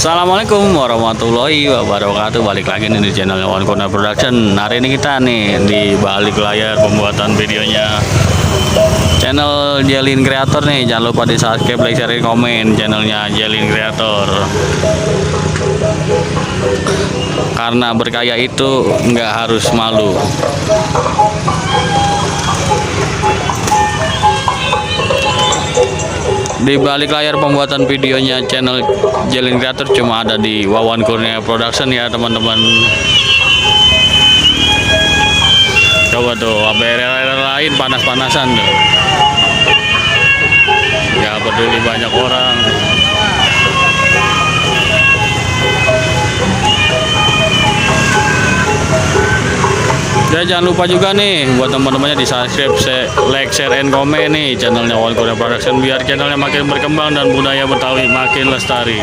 Assalamualaikum warahmatullahi wabarakatuh. Balik lagi nih di channel One Corner Production. Hari ini kita nih di balik layar pembuatan videonya channel Jelin Creator nih. Jangan lupa di subscribe, like, share, komen channelnya Jelin Creator. Karena berkaya itu nggak harus malu. Di balik layar pembuatan videonya channel Jelin Creator cuma ada di Wawan Kurnia Production ya teman-teman. Coba tuh ABR lain panas-panasan tuh. Ya peduli banyak orang. Ya jangan lupa juga nih buat teman-temannya di subscribe, like, share, and komen nih channelnya One Corner Production biar channelnya makin berkembang dan budaya Betawi makin lestari.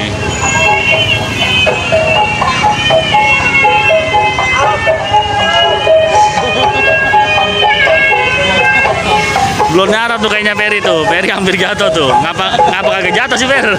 Belum nyarap tuh kayaknya Ferry tuh, Ferry hampir jatuh tuh. Ngapa kagak jatuh sih Fer?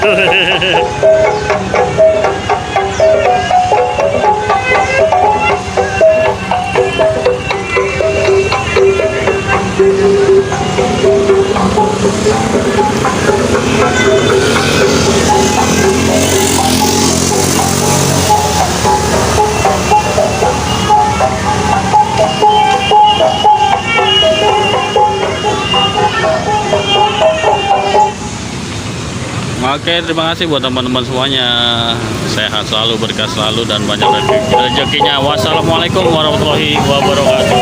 Oke, terima kasih buat teman-teman semuanya. Sehat selalu, berkah selalu, dan banyak rezekinya. Wassalamualaikum warahmatullahi wabarakatuh.